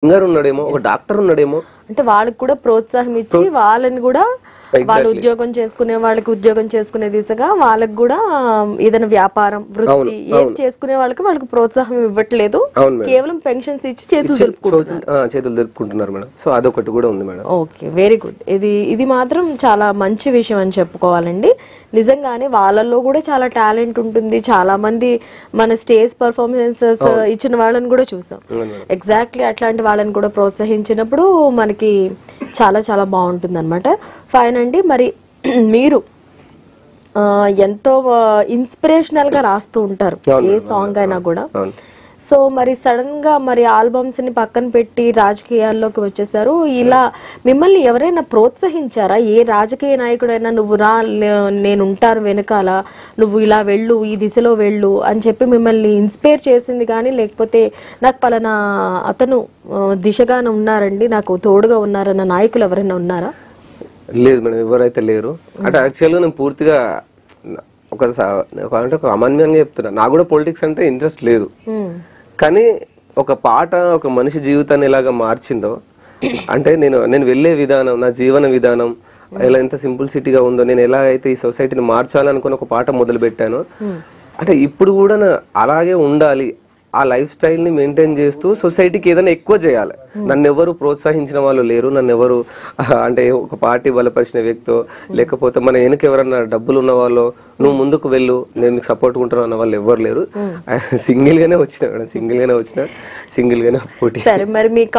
Singer ఉన్నాడేమో, ఒక doctor ఉన్నాడేమో, అంటే వాళ్ళకి కూడా ప్రోత్సాహం ఇచ్చి వాళ్ళని కూడా వాళ్ళు ఉద్యోగం చేసుకునే వాళ్ళకి ఉద్యోగం చేసుకునే దిశగా వాళ్ళకి కూడా ఏదైనా వ్యాపారం వృత్తి ఏది చేసుకునే వాళ్ళకి ప్రోత్సాహం ఇవ్వట్లేదు, కేవలం పెన్షన్స్ ఇచ్చి చేతులు జరుపుకుంటున్నారు మేడం. సో అదొకటి కూడా ఉంది మేడం. Okay, very good. ఇది మాత్రం చాలా మంచి విషయం అని చెప్పుకోవాలండి. నిజంగానే వాళ్ళల్లో కూడా చాలా టాలెంట్ ఉంటుంది. చాలా మంది మన స్టేజ్ పర్ఫార్మెన్సెస్ ఇచ్చిన వాళ్ళని కూడా చూసాం. ఎగ్జాక్ట్లీ అట్లాంటి వాళ్ళని కూడా ప్రోత్సహించినప్పుడు మనకి చాలా చాలా బాగుంటుంది అనమాట. ఫైన్ అండి. మరి మీరు ఎంతో ఇన్స్పిరేషనల్ గా రాస్తూ ఉంటారు ఏ సాంగ్ అయినా కూడా. సో మరి సడన్ గా మరి ఆల్బమ్స్ ని పక్కన పెట్టి రాజకీయాల్లోకి వచ్చేసారు. ఇలా మిమ్మల్ని ఎవరైనా ప్రోత్సహించారా? ఏ రాజకీయ నాయకుడైనా నువ్వు రా, నేను ఉంటాను వెనకాల, నువ్వు ఇలా వెళ్ళు, ఈ దిశలో వెళ్ళు అని చెప్పి మిమ్మల్ని ఇన్స్పైర్ చేసింది కానీ, లేకపోతే నాకు పలానా అతను దిశగానే ఉన్నారండి, నాకు తోడుగా ఉన్నారన్న నాయకులు ఎవరైనా ఉన్నారా? లేదు మేడం, ఎవరైతే లేరు. అంటే యాక్చువల్గా నేను పూర్తిగా ఒక అమాన్యంగా చెప్తున్నా, నాకు కూడా పొలిటిక్స్ అంటే ఇంట్రెస్ట్ లేదు. కానీ ఒక పాట ఒక మనిషి జీవితాన్ని ఎలాగా మార్చిందో, అంటే నేను వెళ్ళే విధానం, నా జీవన విధానం ఎలా ఎంత సింపుల్సిటీగా ఉందో, నేను ఎలా అయితే ఈ సొసైటీని మార్చాలనుకుని ఒక పాట మొదలు పెట్టాను. అంటే ఇప్పుడు కూడా అలాగే ఉండాలి, ఆ లైఫ్ స్టైల్ ని మెయింటైన్ చేస్తూ సొసైటీకి ఏదైనా ఎక్కువ చేయాలి. నన్ను ఎవరు ప్రోత్సహించిన వాళ్ళు లేరు, నన్ను ఎవరు అంటే ఒక పార్టీ బలపరిచిన వ్యక్తో, లేకపోతే మన వెనక ఎవరన్నా డబ్బులు ఉన్న వాళ్ళు, నువ్వు ముందుకు వెళ్ళు నేను నీకు సపోర్ట్ ఉంటాను అన్న వాళ్ళు ఎవరు లేరు. సింగిల్ గానే వచ్చిన పోటీ. సరే, మరి మీకు